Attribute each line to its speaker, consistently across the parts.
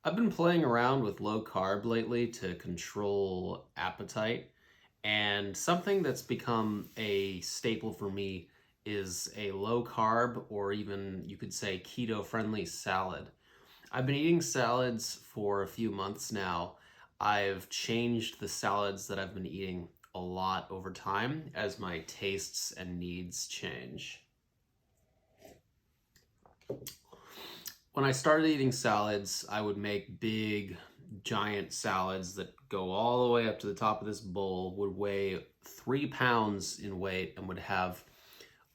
Speaker 1: I've been playing around with low carb lately to control appetite, and something that's become a staple for me is a low carb or even you could say keto friendly salad. I've been eating salads for a few months now. I've changed the salads that I've been eating a lot over time as my tastes and needs change. When I started eating salads, I would make big, giant salads that go all the way up to the top of this bowl, would weigh 3 pounds in weight, and would have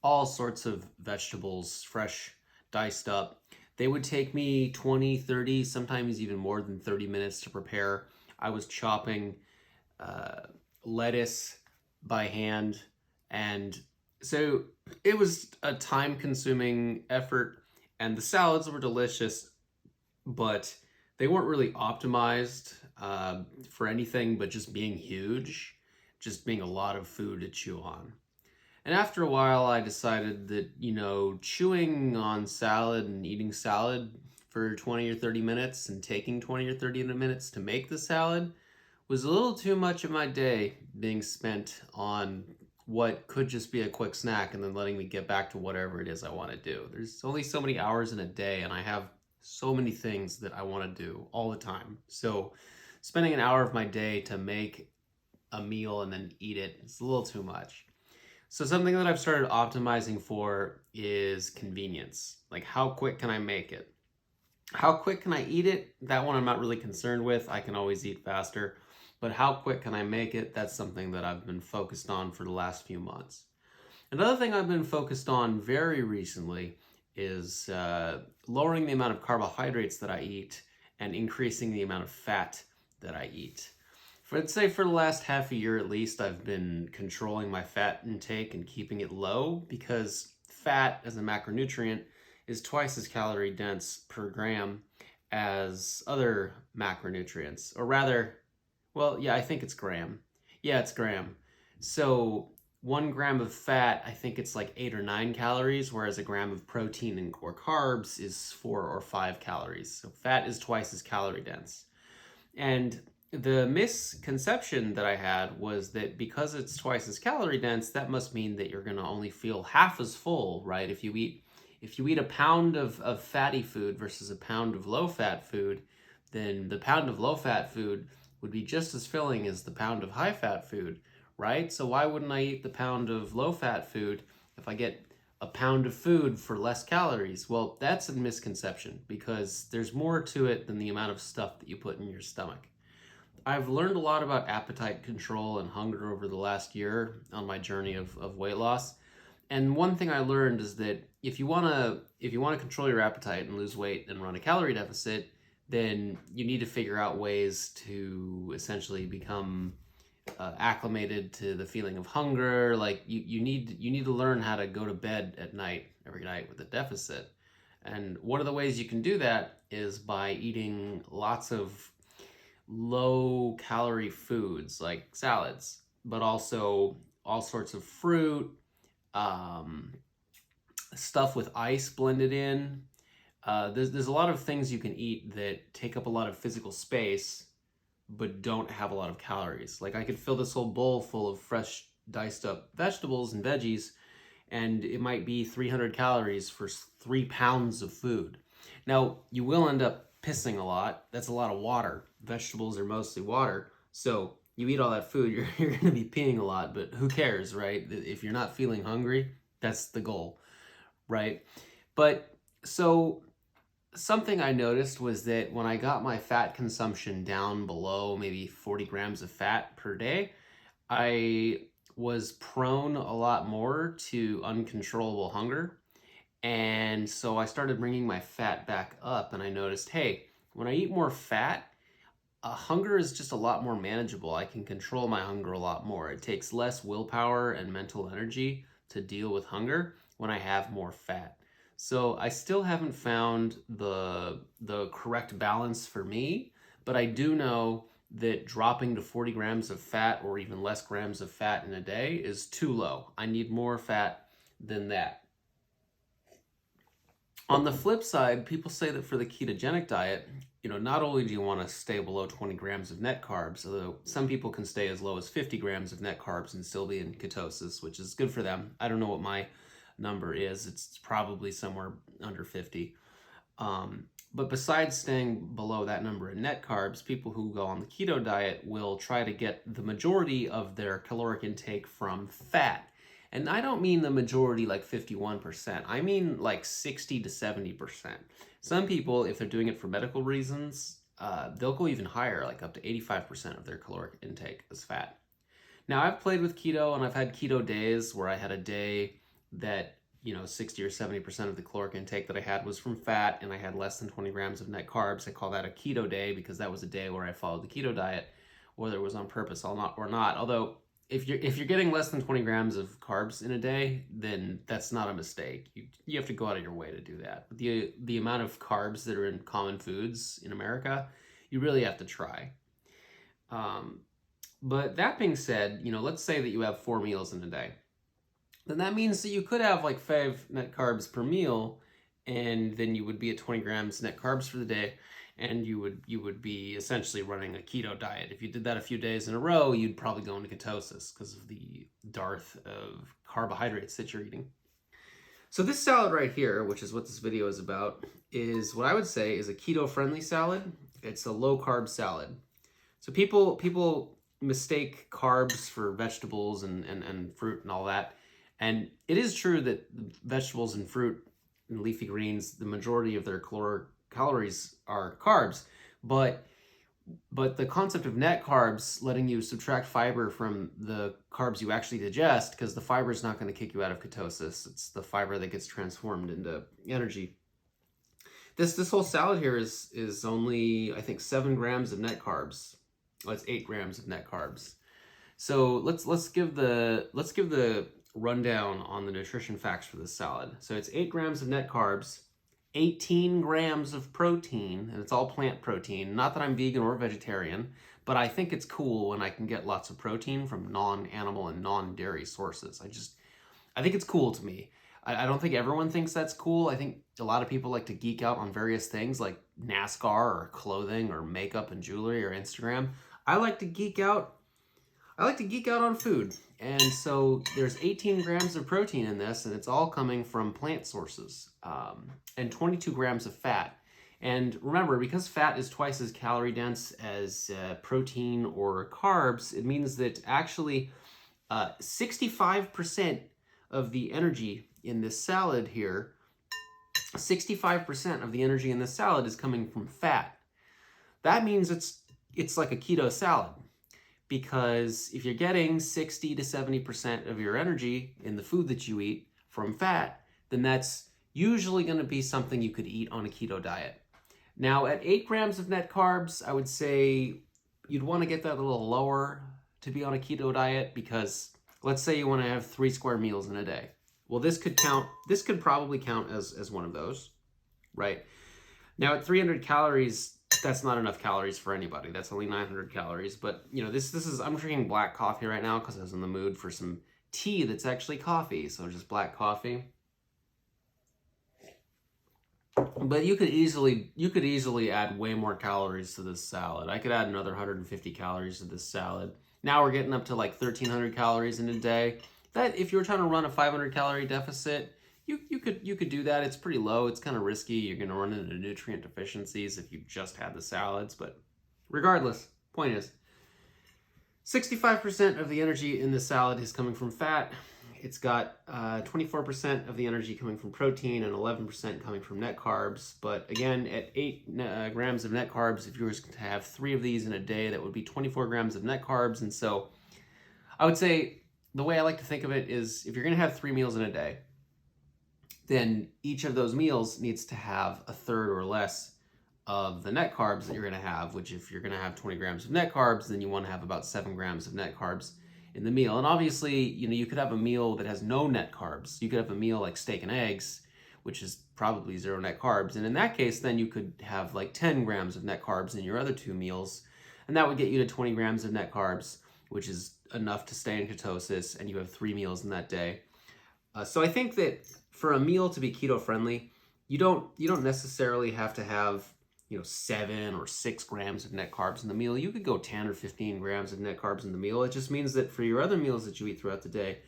Speaker 1: all sorts of vegetables, fresh, diced up. They would take me 20, 30, sometimes even more than 30 minutes to prepare. I was chopping uh, lettuce by hand, and so it was a time consuming effort, and the salads were delicious, but they weren't really optimized for anything but just being huge, just being a lot of food to chew on. And after a while, I decided that, chewing on salad and eating salad for 20 or 30 minutes and taking 20 or 30 minutes to make the salad was a little too much of my day being spent on what could just be a quick snack and then letting me get back to whatever it is I want to do. There's only so many hours in a day, and I have so many things that I want to do all the time. So spending an hour of my day to make a meal and then eat it is a little too much. So something that I've started optimizing for is convenience. Like, how quick can I make it? How quick can I eat it? That one I'm not really concerned with. I can always eat faster. But how quick can I make it? That's something that I've been focused on for the last few months. Another thing I've been focused on very recently is lowering the amount of carbohydrates that I eat and increasing the amount of fat that I eat. I'd say for the last half a year at least, I've been controlling my fat intake and keeping it low, because fat as a macronutrient is twice as calorie dense per gram as other macronutrients. Or rather, well, yeah, I think it's gram. Yeah, it's gram. So 1 gram of fat, I think it's like 8 or 9 calories, whereas a gram of protein or carbs is 4 or 5 calories. So fat is twice as calorie dense. And the misconception that I had was that because it's twice as calorie dense, that must mean that you're going to only feel half as full, right? If you eat a pound of fatty food versus a pound of low fat food, then the pound of low fat food would be just as filling as the pound of high fat food, right? So why wouldn't I eat the pound of low fat food if I get a pound of food for less calories? Well, that's a misconception, because there's more to it than the amount of stuff that you put in your stomach. I've learned a lot about appetite control and hunger over the last year on my journey of weight loss. And one thing I learned is that if you wanna control your appetite and lose weight and run a calorie deficit, then you need to figure out ways to essentially become acclimated to the feeling of hunger. Like you need to learn how to go to bed at night every night with a deficit. And one of the ways you can do that is by eating lots of low calorie foods like salads, but also all sorts of fruit, um, stuff with ice blended in. There's a lot of things you can eat that take up a lot of physical space but don't have a lot of calories. Like, I could fill this whole bowl full of fresh diced up vegetables and veggies, and it might be 300 calories for 3 pounds of food. Now, you will end up pissing a lot. That's a lot of water. Vegetables are mostly water. So you eat all that food, you're going to be peeing a lot, but who cares, right? If you're not feeling hungry, that's the goal, right? But so something I noticed was that when I got my fat consumption down below maybe 40 grams of fat per day, I was prone a lot more to uncontrollable hunger. And so I started bringing my fat back up, and I noticed, hey, when I eat more fat, hunger is just a lot more manageable. I can control my hunger a lot more. It takes less willpower and mental energy to deal with hunger when I have more fat. So I still haven't found the correct balance for me, but I do know that dropping to 40 grams of fat or even less grams of fat in a day is too low. I need more fat than that. On the flip side, people say that for the ketogenic diet, not only do you want to stay below 20 grams of net carbs, although some people can stay as low as 50 grams of net carbs and still be in ketosis, which is good for them. I don't know what my number is. It's probably somewhere under 50. But besides staying below that number in net carbs, people who go on the keto diet will try to get the majority of their caloric intake from fat. And I don't mean the majority like 51%. I mean like 60 to 70%. Some people, if they're doing it for medical reasons, they'll go even higher, like up to 85% of their caloric intake as fat. Now, I've played with keto and I've had keto days where I had a day that 60 or 70% of the caloric intake that I had was from fat, and I had less than 20 grams of net carbs. I call that a keto day because that was a day where I followed the keto diet, whether it was on purpose or not. Although, if you're getting less than 20 grams of carbs in a day, then that's not a mistake. You have to go out of your way to do that. But the amount of carbs that are in common foods in America, you really have to try. But that being said, let's say that you have 4 meals in a day. Then that means that you could have like 5 net carbs per meal, and then you would be at 20 grams net carbs for the day, and you would be essentially running a keto diet. If you did that a few days in a row, you'd probably go into ketosis because of the dearth of carbohydrates that you're eating. So this salad right here, which is what this video is about, is what I would say is a keto-friendly salad. It's a low-carb salad. So people mistake carbs for vegetables and fruit and all that. And it is true that vegetables and fruit and leafy greens, the majority of their calories are carbs, but the concept of net carbs, letting you subtract fiber from the carbs you actually digest, because the fiber is not going to kick you out of ketosis. It's the fiber that gets transformed into energy. This whole salad here is only, I think, 7 grams of net carbs. Well, it's 8 grams of net carbs. So let's give the rundown on the nutrition facts for this salad. So it's 8 grams of net carbs, 18 grams of protein, and it's all plant protein. Not that I'm vegan or vegetarian, but I think it's cool when I can get lots of protein from non-animal and non-dairy sources. I think it's cool to me. I don't think everyone thinks that's cool. I think a lot of people like to geek out on various things like NASCAR or clothing or makeup and jewelry or Instagram. I like to geek out on food. And so there's 18 grams of protein in this, and it's all coming from plant sources, and 22 grams of fat. And remember, because fat is twice as calorie dense as protein or carbs, it means that actually 65% of the energy in this salad here, 65% of the energy in this salad is coming from fat. That means it's like a keto salad. Because if you're getting 60 to 70% of your energy in the food that you eat from fat, then that's usually going to be something you could eat on a keto diet. Now, at 8 grams of net carbs, I would say you'd want to get that a little lower to be on a keto diet, because let's say you want to have 3 square meals in a day. Well, this could probably count as one of those, right? Now, at 300 calories, that's not enough calories for anybody. That's only 900 calories. But, this is, I'm drinking black coffee right now because I was in the mood for some tea that's actually coffee. So just black coffee. But you could easily add way more calories to this salad. I could add another 150 calories to this salad. Now we're getting up to like 1,300 calories in a day. That, if you were trying to run a 500 calorie deficit, you could do that. It's pretty low. It's kind of risky. You're going to run into nutrient deficiencies if you just had the salads. But regardless, point is, 65% of the energy in this salad is coming from fat. It's got 24% of the energy coming from protein and 11% coming from net carbs. But again, at 8 grams of net carbs, if you were to have 3 of these in a day, that would be 24 grams of net carbs. And so I would say the way I like to think of it is, if you're going to have 3 meals in a day, then each of those meals needs to have a third or less of the net carbs that you're going to have, which, if you're going to have 20 grams of net carbs, then you want to have about 7 grams of net carbs in the meal. And obviously, you could have a meal that has no net carbs. You could have a meal like steak and eggs, which is probably 0 net carbs. And in that case, then you could have like 10 grams of net carbs in your other 2 meals. And that would get you to 20 grams of net carbs, which is enough to stay in ketosis, and you have 3 meals in that day. So I think that for a meal to be keto friendly, you don't necessarily have to have 7 or 6 grams of net carbs in the meal. You could go 10 or 15 grams of net carbs in the meal. It just means that for your other meals that you eat throughout the day,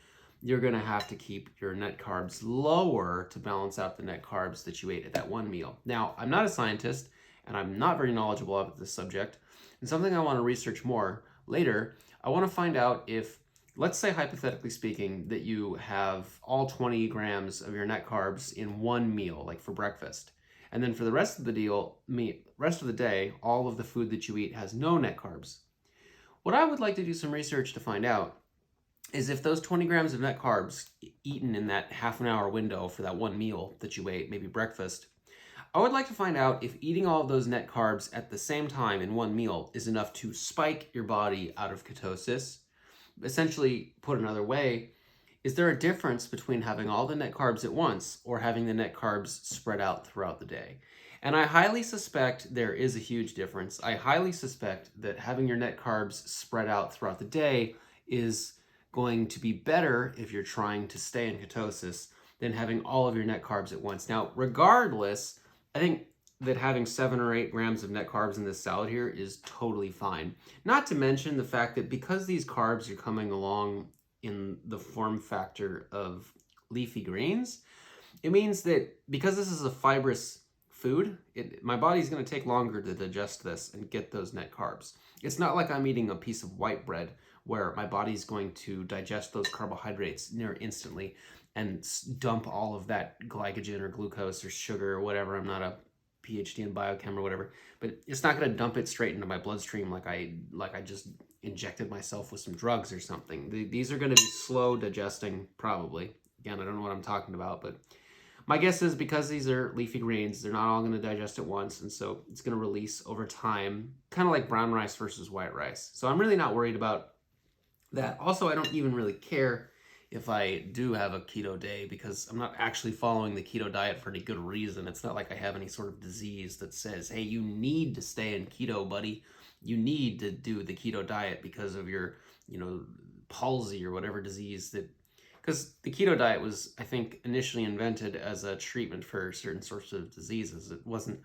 Speaker 1: you're going to have to keep your net carbs lower to balance out the net carbs that you ate at that one meal. Now, I'm not a scientist and I'm not very knowledgeable about this subject. And something I want to research more later, I want to find out if, let's say hypothetically speaking, that you have all 20 grams of your net carbs in one meal, like for breakfast. And then for the rest of the day, all of the food that you eat has no net carbs. What I would like to do some research to find out is if those 20 grams of net carbs eaten in that half an hour window for that one meal that you ate, maybe breakfast, I would like to find out if eating all of those net carbs at the same time in one meal is enough to spike your body out of ketosis. Essentially, put another way, is there a difference between having all the net carbs at once or having the net carbs spread out throughout the day? And I highly suspect there is a huge difference. I highly suspect that having your net carbs spread out throughout the day is going to be better if you're trying to stay in ketosis than having all of your net carbs at once. Now, regardless, I think that having 7 or 8 grams of net carbs in this salad here is totally fine. Not to mention the fact that because these carbs are coming along in the form factor of leafy greens, it means that because this is a fibrous food, my body's going to take longer to digest this and get those net carbs. It's not like I'm eating a piece of white bread where my body's going to digest those carbohydrates near instantly and dump all of that glycogen or glucose or sugar or whatever. I'm not a PhD in biochem or whatever, but it's not going to dump it straight into my bloodstream like I just injected myself with some drugs or something. These are going to be slow digesting, probably. Again, I don't know what I'm talking about, but my guess is because these are leafy greens, they're not all going to digest at once, and so it's going to release over time, kind of like brown rice versus white rice. So I'm really not worried about that. Also, I don't even really care if I do have a keto day because I'm not actually following the keto diet for any good reason. It's not like I have any sort of disease that says, hey, you need to stay in keto, buddy. You need to do the keto diet because of your, palsy or whatever disease that, because the keto diet was, I think, initially invented as a treatment for certain sorts of diseases. It wasn't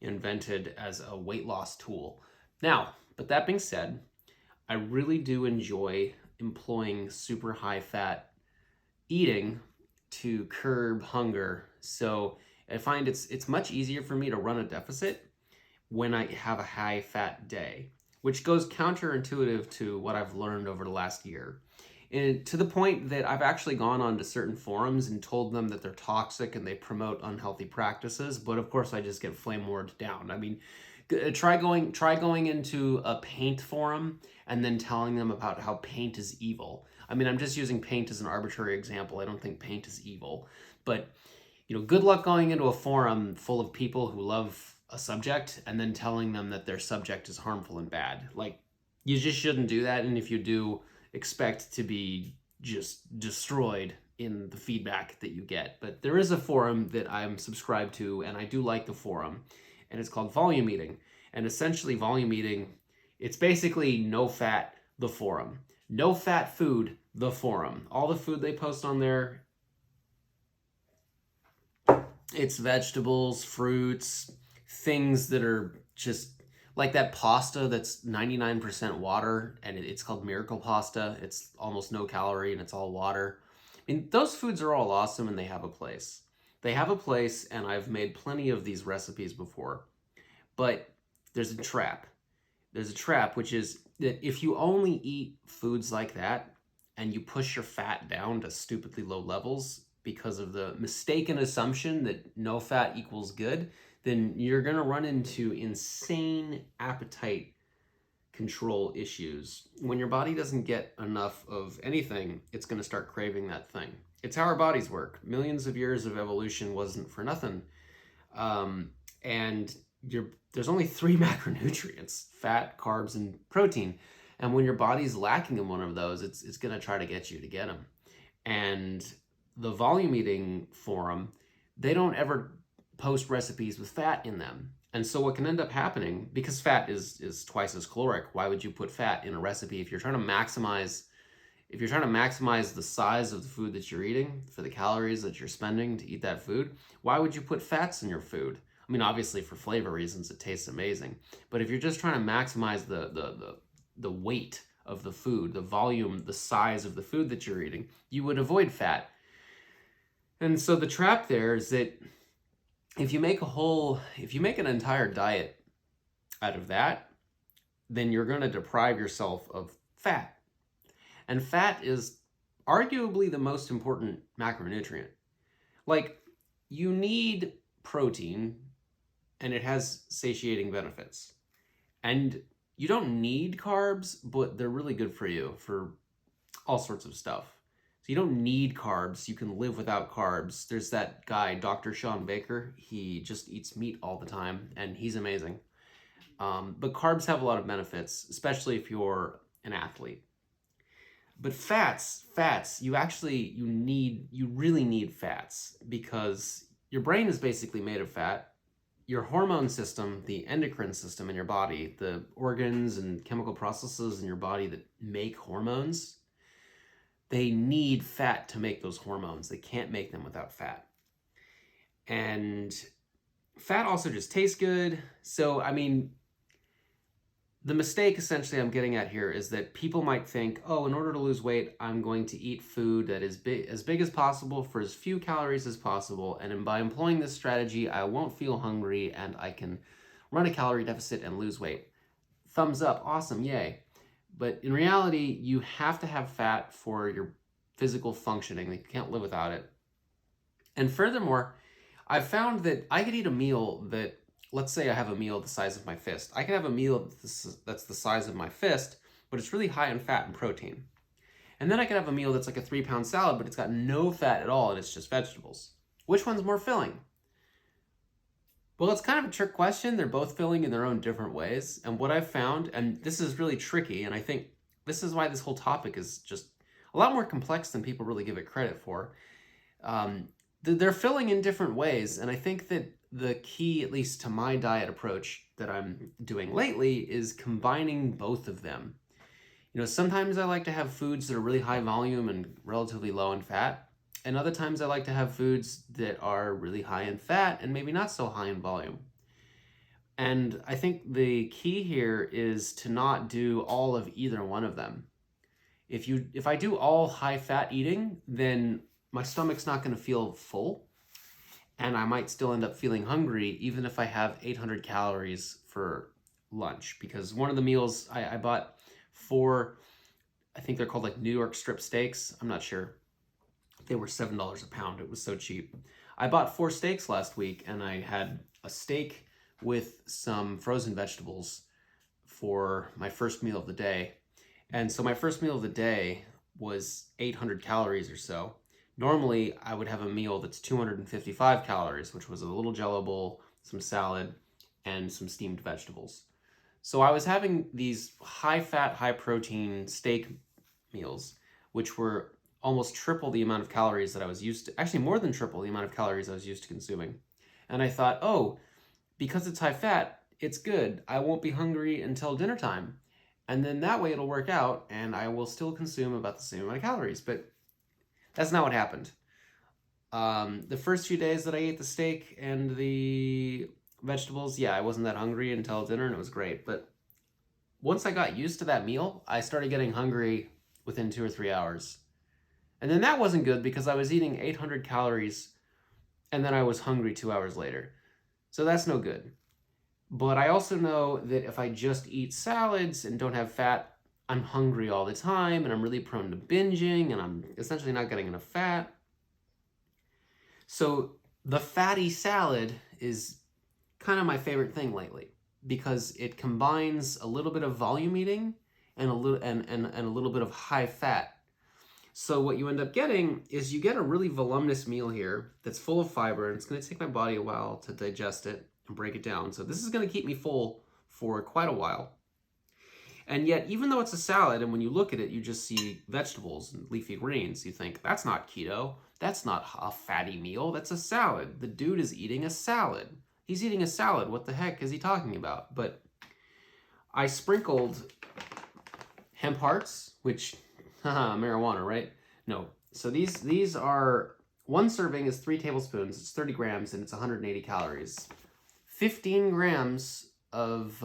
Speaker 1: invented as a weight loss tool. Now, but that being said, I really do enjoy employing super high fat eating to curb hunger. So I find it's much easier for me to run a deficit when I have a high fat day, which goes counterintuitive to what I've learned over the last year. And to the point that I've actually gone on to certain forums and told them that they're toxic and they promote unhealthy practices, but of course I just get flame warred down. I mean, try going into a paint forum and then telling them about how paint is evil. I mean, I'm just using paint as an arbitrary example. I don't think paint is evil, but good luck going into a forum full of people who love a subject and then telling them that their subject is harmful and bad. Like, you just shouldn't do that, and if you do, expect to be just destroyed in the feedback that you get. But there is a forum that I'm subscribed to, and I do like the forum, and it's called Volume Eating. And essentially, Volume Eating, it's basically no fat, the forum. No fat food, the forum. All the food they post on there, it's vegetables, fruits, things that are just like that pasta that's 99% water, and it's called Miracle Pasta. It's almost no calorie and it's all water. I mean, those foods are all awesome and they have a place. They have a place, and I've made plenty of these recipes before. But there's a trap. There's a trap, which is that if you only eat foods like that and you push your fat down to stupidly low levels because of the mistaken assumption that no fat equals good, then you're going to run into insane appetite control issues. When your body doesn't get enough of anything, it's going to start craving that thing. It's how our bodies work. Millions of years of evolution wasn't for nothing. And there's only 3 macronutrients: fat, carbs, and protein. And when your body's lacking in one of those, it's going to try to get you to get them. And the Volume Eating forum, they don't ever post recipes with fat in them. And so what can end up happening, because fat is twice as caloric, why would you put fat in a recipe if you're trying to maximize the size of the food that you're eating for the calories that you're spending to eat that food? Why would you put fats in your food? I mean, obviously for flavor reasons, it tastes amazing. But if you're just trying to maximize the weight of the food, the volume, the size of the food that you're eating, you would avoid fat. And so the trap there is that if you make an entire diet out of that, then you're going to deprive yourself of fat. And fat is arguably the most important macronutrient. Like, you need protein, and it has satiating benefits. And you don't need carbs, but they're really good for you for all sorts of stuff. So you don't need carbs. You can live without carbs. There's that guy, Dr. Sean Baker. He just eats meat all the time, and he's amazing. But carbs have a lot of benefits, especially if you're an athlete. But fats, you really need fats, because your brain is basically made of fat. Your hormone system, the endocrine system in your body, the organs and chemical processes in your body that make hormones, they need fat to make those hormones. They can't make them without fat. And fat also just tastes good. So, I mean, the mistake essentially I'm getting at here is that people might think, oh, in order to lose weight, I'm going to eat food that is as big as possible for as few calories as possible. And by employing this strategy, I won't feel hungry and I can run a calorie deficit and lose weight. Thumbs up, awesome, yay. But in reality, you have to have fat for your physical functioning. You can't live without it. And furthermore, I've found that I could eat a meal that, let's say I have a meal the size of my fist. I can have a meal that's the size of my fist, but it's really high in fat and protein. And then I can have a meal that's like a 3-pound salad, but it's got no fat at all and it's just vegetables. Which one's more filling? Well, it's kind of a trick question. They're both filling in their own different ways. And what I've found, and this is really tricky, and I think this is why this whole topic is just a lot more complex than people really give it credit for. They're filling in different ways, and I think that the key, at least to my diet approach that I'm doing lately, is combining both of them. You know, sometimes I like to have foods that are really high volume and relatively low in fat, and other times I like to have foods that are really high in fat and maybe not so high in volume. And I think the key here is to not do all of either one of them. If I do all high fat eating, then my stomach's not going to feel full, and I might still end up feeling hungry even if I have 800 calories for lunch. Because one of the meals I bought 4, I think they're called like New York strip steaks. I'm not sure. They were $7 a pound. It was so cheap. I bought 4 steaks last week, and I had a steak with some frozen vegetables for my first meal of the day. And so my first meal of the day was 800 calories or so. Normally, I would have a meal that's 255 calories, which was a little Jell-O bowl, some salad, and some steamed vegetables. So I was having these high-fat, high-protein steak meals, which were almost triple the amount of calories that I was used to, actually more than triple the amount of calories I was used to consuming. And I thought, oh, because it's high-fat, it's good. I won't be hungry until dinner time. And then that way it'll work out, and I will still consume about the same amount of calories. But that's not what happened. The first few days that I ate the steak and the vegetables, yeah, I wasn't that hungry until dinner, and it was great. But once I got used to that meal, I started getting hungry within 2 or 3 hours. And then that wasn't good because I was eating 800 calories, and then I was hungry 2 hours later. So that's no good. But I also know that if I just eat salads and don't have fat, I'm hungry all the time, and I'm really prone to binging, and I'm essentially not getting enough fat. So the fatty salad is kind of my favorite thing lately, because it combines a little bit of volume eating and a little bit of high fat. So what you end up getting is you get a really voluminous meal here that's full of fiber, and it's going to take my body a while to digest it and break it down. So this is going to keep me full for quite a while. And yet, even though it's a salad, and when you look at it, you just see vegetables and leafy greens, you think, that's not keto. That's not a fatty meal. That's a salad. The dude is eating a salad. He's eating a salad. What the heck is he talking about? But I sprinkled hemp hearts, which, haha, marijuana, right? No. So these are, one serving is 3 tablespoons. It's 30 grams, and it's 180 calories. 15 grams of,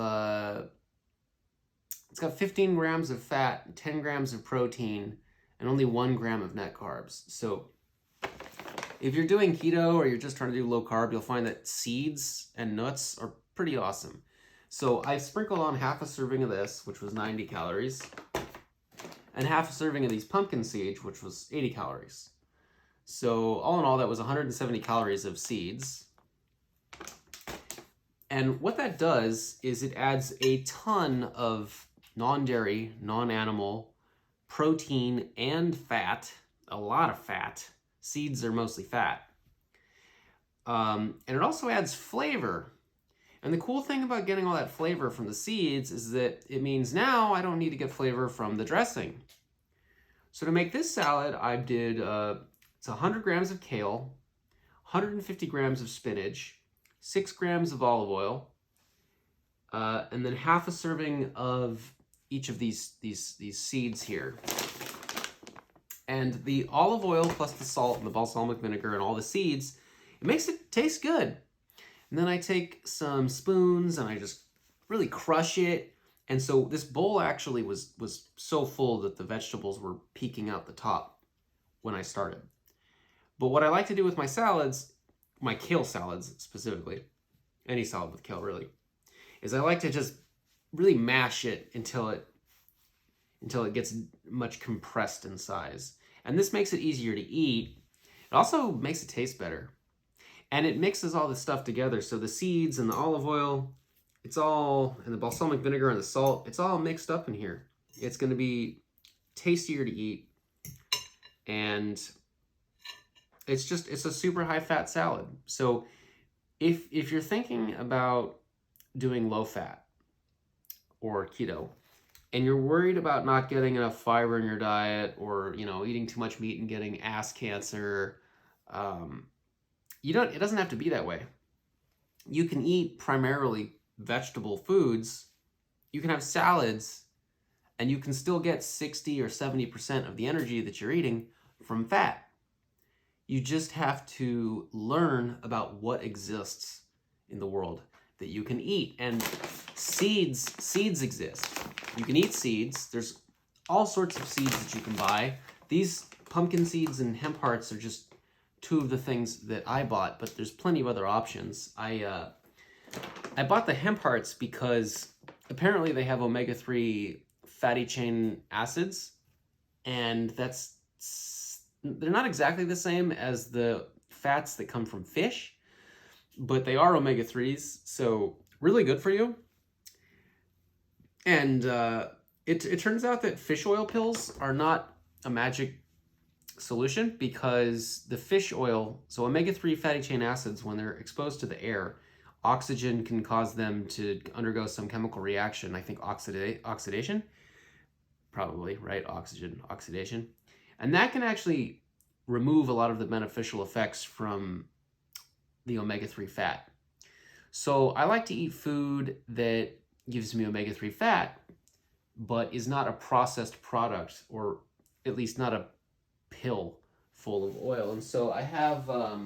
Speaker 1: it's got 15 grams of fat, 10 grams of protein, and only 1 gram of net carbs. So if you're doing keto or you're just trying to do low carb, you'll find that seeds and nuts are pretty awesome. So I sprinkled on half a serving of this, which was 90 calories, and half a serving of these pumpkin seeds, which was 80 calories. So all in all, that was 170 calories of seeds. And what that does is it adds a ton of non-dairy, non-animal protein and fat, a lot of fat. Seeds are mostly fat. And it also adds flavor. And the cool thing about getting all that flavor from the seeds is that it means now I don't need to get flavor from the dressing. So to make this salad, I did, it's 100 grams of kale, 150 grams of spinach, 6 grams of olive oil, and then half a serving of each of these seeds here. And the olive oil plus the salt and the balsamic vinegar and all the seeds, it makes it taste good. And then I take some spoons and I just really crush it. And so this bowl actually was so full that the vegetables were peeking out the top when I started. But what I like to do with my salads, my kale salads specifically, any salad with kale really, is I like to just really mash it until it gets much compressed in size. And this makes it easier to eat. It also makes it taste better. And it mixes all this stuff together. So the seeds and the olive oil, it's all, and the balsamic vinegar and the salt, it's all mixed up in here. It's gonna be tastier to eat. And it's a super high fat salad. So if you're thinking about doing low fat or keto, and you're worried about not getting enough fiber in your diet, or eating too much meat and getting ass cancer, it doesn't have to be that way. You can eat primarily vegetable foods, you can have salads, and you can still get 60 or 70% of the energy that you're eating from fat. You just have to learn about what exists in the world that you can eat. And seeds exist. You can eat seeds. There's all sorts of seeds that you can buy. These pumpkin seeds and hemp hearts are just 2 of the things that I bought, but there's plenty of other options. I bought the hemp hearts because apparently they have omega-3 fatty chain acids, and they're not exactly the same as the fats that come from fish, but they are omega-3s, so really good for you. And it turns out that fish oil pills are not a magic solution, because the fish oil, so omega-3 fatty chain acids, when they're exposed to the air, oxygen can cause them to undergo some chemical reaction, I think oxidation, probably, right? Oxidation. And that can actually remove a lot of the beneficial effects from the omega-3 fat. So I like to eat food that gives me omega-3 fat, but is not a processed product, or at least not a pill full of oil. And so I have, I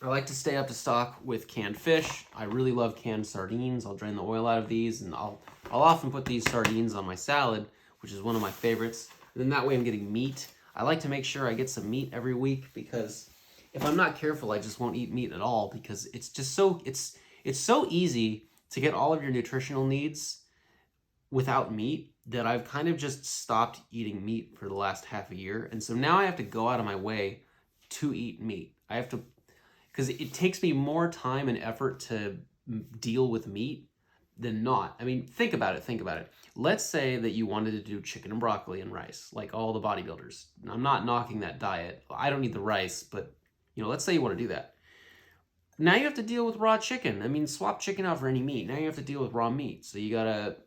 Speaker 1: like to stay up to stock with canned fish. I really love canned sardines. I'll drain the oil out of these, and I'll often put these sardines on my salad, which is one of my favorites. And then that way I'm getting meat. I like to make sure I get some meat every week, because if I'm not careful, I just won't eat meat at all, because it's just it's so easy to get all of your nutritional needs without meat that I've kind of just stopped eating meat for the last half a year. And so now I have to go out of my way to eat meat. I have to, because it takes me more time and effort to deal with meat than not. I mean, think about it. Let's say that you wanted to do chicken and broccoli and rice, like all the bodybuilders. I'm not knocking that diet. I don't need the rice, but let's say you want to do that. Now you have to deal with raw chicken. I mean, swap chicken out for any meat. Now you have to deal with raw meat. So you gotta,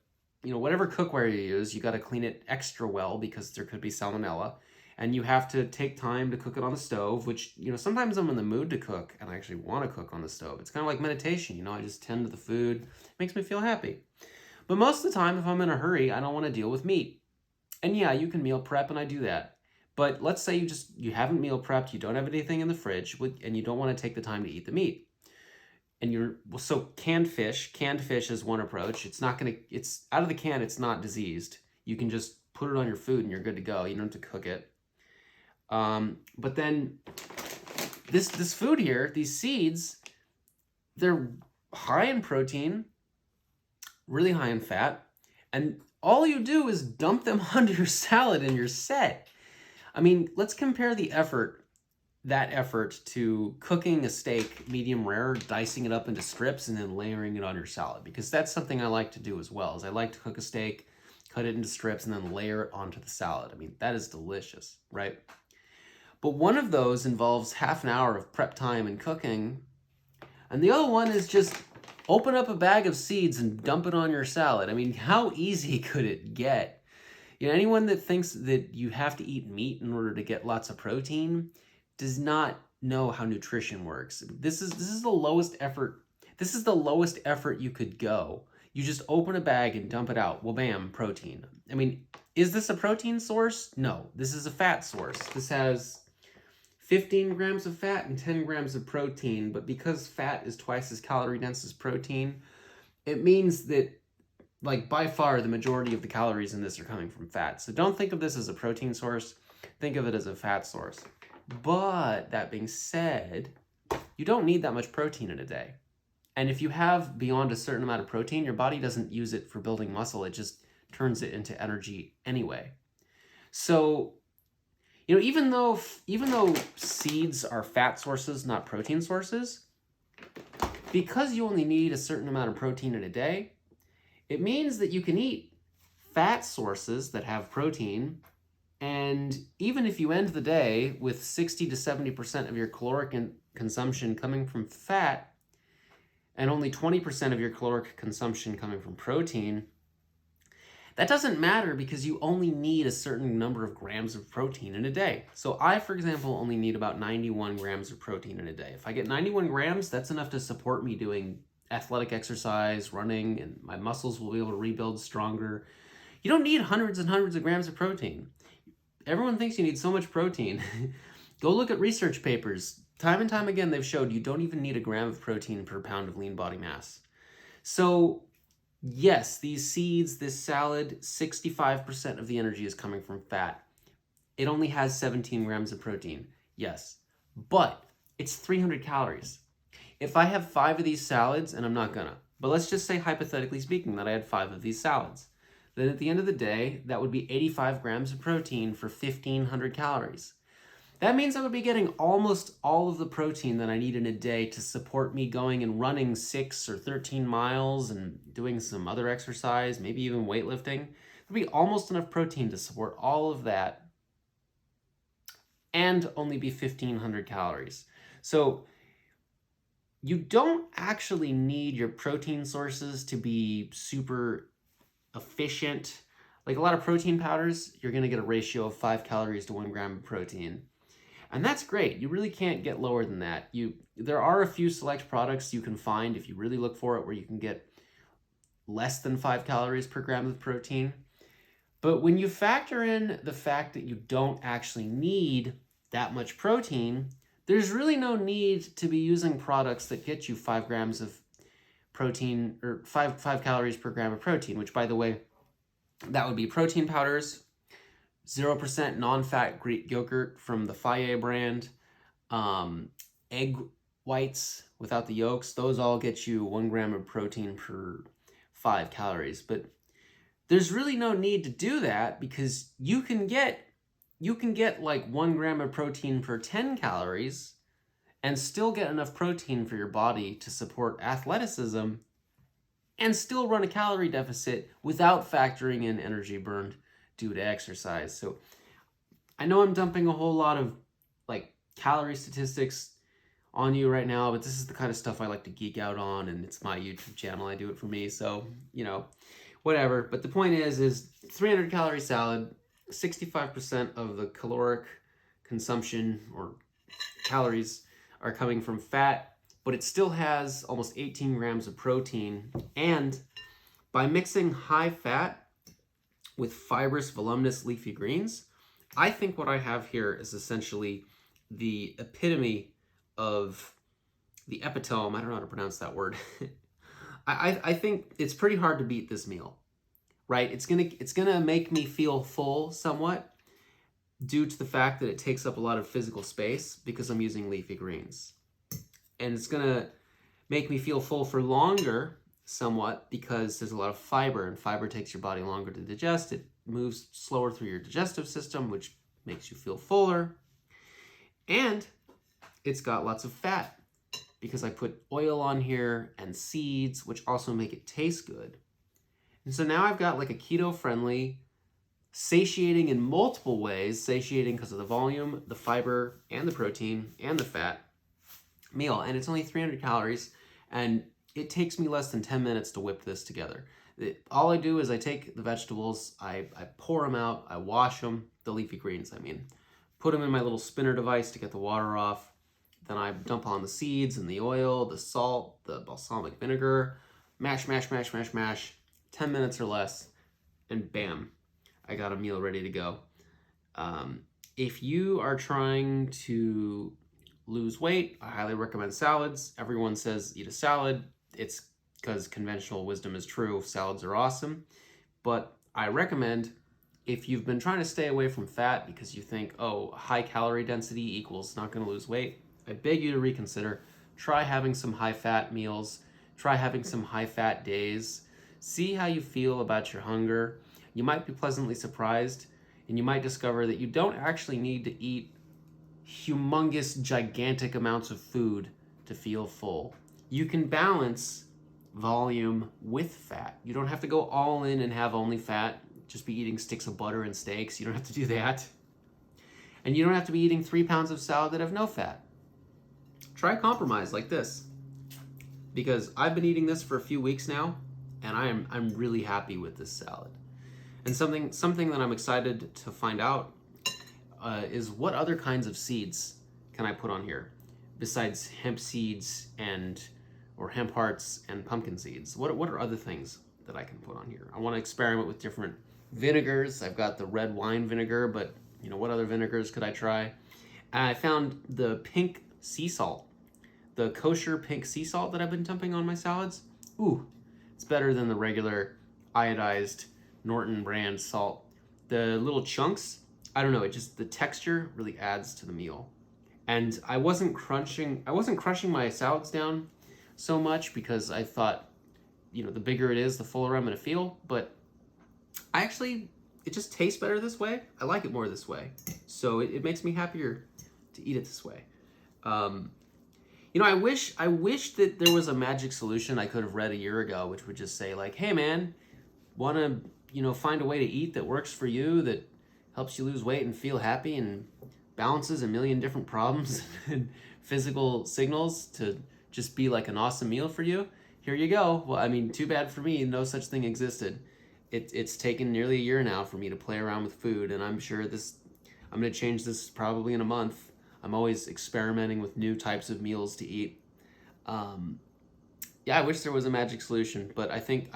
Speaker 1: whatever cookware you use, you gotta clean it extra well, because there could be salmonella. And you have to take time to cook it on the stove, which, sometimes I'm in the mood to cook and I actually want to cook on the stove. It's kind of like meditation, I just tend to the food. It makes me feel happy. But most of the time, if I'm in a hurry, I don't want to deal with meat. And yeah, you can meal prep, and I do that. But let's say you haven't meal prepped, you don't have anything in the fridge, and you don't want to take the time to eat the meat. and so canned fish is one approach. It's not going to, it's out of the can, it's not diseased. You can just put it on your food and you're good to go. You don't have to cook it. But then this food here, these seeds, they're high in protein, really high in fat, and all you do is dump them onto your salad and you're set. I mean, let's compare that effort to cooking a steak medium rare, dicing it up into strips, and then layering it on your salad, because that's something I like to do as well. Is I like to cook a steak, cut it into strips, and then layer it onto the salad. I mean, that is delicious, right? But one of those involves half an hour of prep time and cooking, and the other one is just open up a bag of seeds and dump it on your salad. I mean, how easy could it get? You know, anyone that thinks that you have to eat meat in order to get lots of protein does not know how nutrition works. This is the lowest effort. This is the lowest effort you could go. You just open a bag and dump it out. Well, bam, protein. I mean, is this a protein source? No, this is a fat source. This has 15 grams of fat and 10 grams of protein, but because fat is twice as calorie dense as protein, it means that, like, by far the majority of the calories in this are coming from fat. So don't think of this as a protein source, think of it as a fat source. But that being said, you don't need that much protein in a day. And if you have beyond a certain amount of protein, your body doesn't use it for building muscle, it just turns it into energy anyway. So, you know, even though seeds are fat sources, not protein sources, because you only need a certain amount of protein in a day, it means that you can eat fat sources that have protein, and even if you end the day with 60 to 70% of your caloric consumption coming from fat, and only 20% of your caloric consumption coming from protein, that doesn't matter because you only need a certain number of grams of protein in a day. So I, for example, only need about 91 grams of protein in a day. If I get 91 grams, that's enough to support me doing athletic exercise, running, and my muscles will be able to rebuild stronger. You don't need hundreds and hundreds of grams of protein. Everyone thinks you need so much protein. Go look at research papers. Time and time again, they've showed you don't even need a gram of protein per pound of lean body mass. So yes, these seeds, this salad, 65% of the energy is coming from fat. It only has 17 grams of protein, yes, but it's 300 calories. If I have 5 of these salads, and I'm not gonna, but let's just say hypothetically speaking that I had 5 of these salads, then at the end of the day, that would be 85 grams of protein for 1,500 calories. That means I would be getting almost all of the protein that I need in a day to support me going and running 6 or 13 miles and doing some other exercise, maybe even weightlifting. There'd be almost enough protein to support all of that and only be 1,500 calories. So you don't actually need your protein sources to be super efficient. Like a lot of protein powders, you're going to get a ratio of 5 calories to 1 gram of protein. And that's great. You really can't get lower than that. There are a few select products you can find if you really look for it where you can get less than 5 calories per gram of protein. But when you factor in the fact that you don't actually need that much protein, there's really no need to be using products that get you 5 grams of protein or 5 calories per gram of protein, which, by the way, that would be protein powders, 0% non-fat Greek yogurt from the Faye brand, egg whites without the yolks. Those all get you 1 gram of protein per 5 calories. But there's really no need to do that because you can get like 1 gram of protein per 10 calories and still get enough protein for your body to support athleticism and still run a calorie deficit without factoring in energy burned due to exercise. So I know I'm dumping a whole lot of like calorie statistics on you right now, but this is the kind of stuff I like to geek out on, and it's my YouTube channel. I do it for me, so, you know, whatever. But the point is 300 calorie salad, 65% of the caloric consumption or calories are coming from fat, but it still has almost 18 grams of protein. And by mixing high fat with fibrous, voluminous leafy greens, I think what I have here is essentially the epitome of the epitome, I don't know how to pronounce that word. I think it's pretty hard to beat this meal, right? It's gonna make me feel full somewhat due to the fact that it takes up a lot of physical space because I'm using leafy greens. And it's gonna make me feel full for longer somewhat because there's a lot of fiber, and fiber takes your body longer to digest. It moves slower through your digestive system, which makes you feel fuller. And it's got lots of fat because I put oil on here and seeds, which also make it taste good. And so now I've got like a keto-friendly, satiating in multiple ways, satiating because of the volume, the fiber, and the protein, and the fat meal. And it's only 300 calories, and it takes me less than 10 minutes to whip this together. All I do is I take the vegetables, I pour them out, I wash them, the leafy greens, I mean, put them in my little spinner device to get the water off. Then I dump on the seeds and the oil, the salt, the balsamic vinegar, mash, mash, mash, mash, mash, 10 minutes or less, and bam, I got a meal ready to go. If you are trying to lose weight, I highly recommend salads. Everyone says eat a salad. It's because conventional wisdom is true. Salads are awesome. But I recommend, if you've been trying to stay away from fat because you think, oh, high calorie density equals not going to lose weight, I beg you to reconsider. Try having some high fat meals. Try having some high fat days. See how you feel about your hunger. You might be pleasantly surprised, and you might discover that you don't actually need to eat humongous, gigantic amounts of food to feel full. You can balance volume with fat. You don't have to go all in and have only fat, just be eating sticks of butter and steaks. You don't have to do that. And you don't have to be eating 3 pounds of salad that have no fat. Try a compromise like this, because I've been eating this for a few weeks now, and I'm really happy with this salad. And something that I'm excited to find out is what other kinds of seeds can I put on here besides hemp seeds or hemp hearts and pumpkin seeds. What are other things that I can put on here? I want to experiment with different vinegars. I've got the red wine vinegar, but what other vinegars could I try? And I found the pink sea salt, the kosher pink sea salt that I've been dumping on my salads. Ooh, it's better than the regular iodized Norton brand salt. The little chunks, I don't know, the texture really adds to the meal. And I wasn't crushing my salads down so much because I thought, the bigger it is, the fuller I'm gonna feel. But it just tastes better this way. I like it more this way. So it makes me happier to eat it this way. I wish that there was a magic solution I could have read a year ago, which would just say like, hey man, wanna, find a way to eat that works for you, that helps you lose weight and feel happy and balances a million different problems and physical signals to just be like an awesome meal for you. Here you go. Well, I mean, too bad for me, no such thing existed. It's taken nearly a year now for me to play around with food, and I'm sure I'm gonna change this probably in a month. I'm always experimenting with new types of meals to eat. I wish there was a magic solution, but I think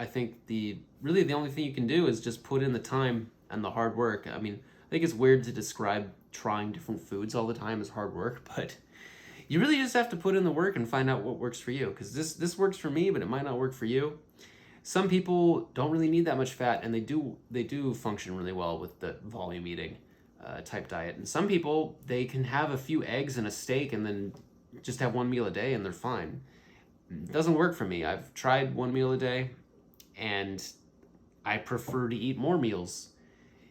Speaker 1: the only thing you can do is just put in the time and the hard work. I mean, I think it's weird to describe trying different foods all the time as hard work, but you really just have to put in the work and find out what works for you, because this works for me, but it might not work for you. Some people don't really need that much fat, and they do function really well with the volume eating type diet. And some people, they can have a few eggs and a steak and then just have one meal a day and they're fine. It doesn't work for me. I've tried one meal a day, and I prefer to eat more meals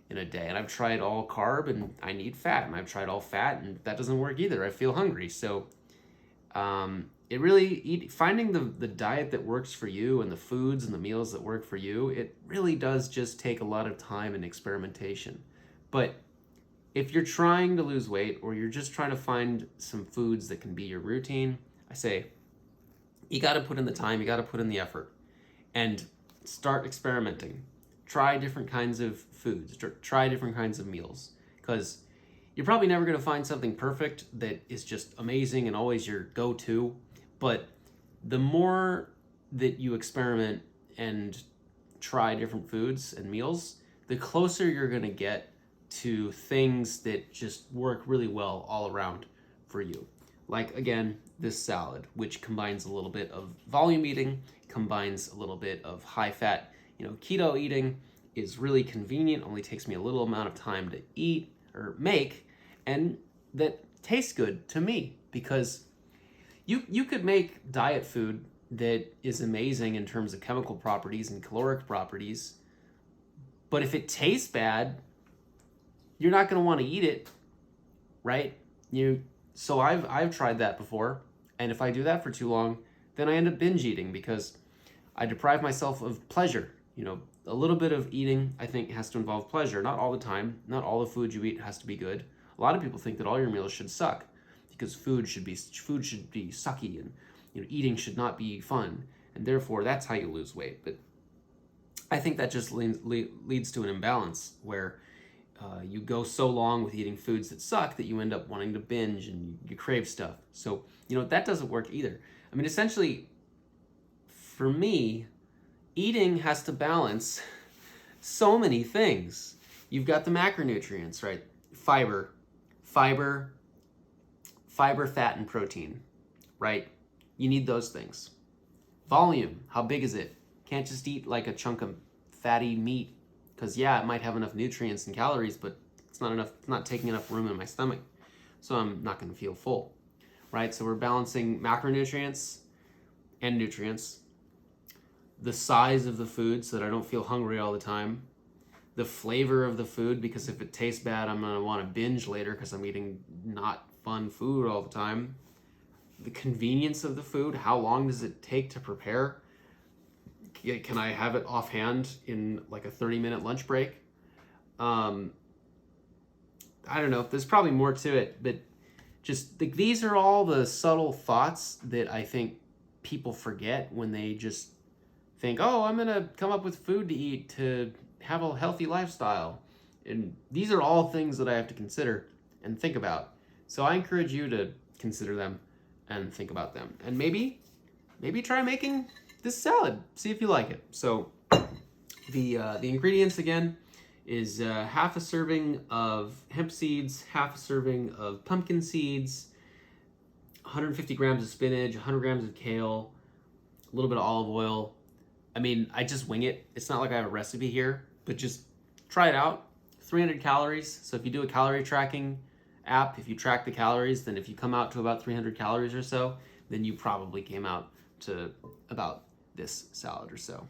Speaker 1: in a day. And I've tried all carb, and I need fat. And I've tried all fat, and that doesn't work either. I feel hungry. So it really, finding the diet that works for you and the foods and the meals that work for you, it really does just take a lot of time and experimentation. But if you're trying to lose weight, or you're just trying to find some foods that can be your routine, I say, you got to put in the time, you got to put in the effort, and start experimenting. Try different kinds of foods, try different kinds of meals, because you're probably never going to find something perfect that is just amazing and always your go-to. But the more that you experiment and try different foods and meals, the closer you're going to get to things that just work really well all around for you. Like, again, this salad, which combines a little bit of volume eating, combines a little bit of high fat, keto eating, is really convenient, only takes me a little amount of time to eat or make, and that tastes good to me, because you could make diet food that is amazing in terms of chemical properties and caloric properties, but if it tastes bad, you're not going to want to eat it, right? So I've tried that before, and if I do that for too long, then I end up binge eating because I deprive myself of pleasure. A little bit of eating, I think, has to involve pleasure. Not all the time. Not all the food you eat has to be good. A lot of people think that all your meals should suck because food should be sucky, and eating should not be fun, and therefore that's how you lose weight. But I think that just leads to an imbalance where you go so long with eating foods that suck that you end up wanting to binge and you crave stuff. So that doesn't work either. I mean, essentially, for me, eating has to balance so many things. You've got the macronutrients, right? Fiber, fat, and protein, right? You need those things. Volume, how big is it? Can't just eat like a chunk of fatty meat, because it might have enough nutrients and calories, but it's not taking enough room in my stomach. So I'm not going to feel full, right? So we're balancing macronutrients and nutrients. The size of the food so that I don't feel hungry all the time. The flavor of the food, because if it tastes bad, I'm going to want to binge later because I'm eating not fun food all the time. The convenience of the food, how long does it take to prepare? Can I have it offhand in like a 30-minute lunch break? I don't know. There's probably more to it, but just these are all the subtle thoughts that I think people forget when they just think, oh, I'm going to come up with food to eat to have a healthy lifestyle. And these are all things that I have to consider and think about. So I encourage you to consider them and think about them. And maybe try making this salad. See if you like it. So the ingredients again is half a serving of hemp seeds, half a serving of pumpkin seeds, 150 grams of spinach, 100 grams of kale, a little bit of olive oil. I mean, I just wing it. It's not like I have a recipe here, but just try it out. 300 calories. So if you do a calorie tracking app, if you track the calories, then if you come out to about 300 calories or so, then you probably came out to about this salad or so.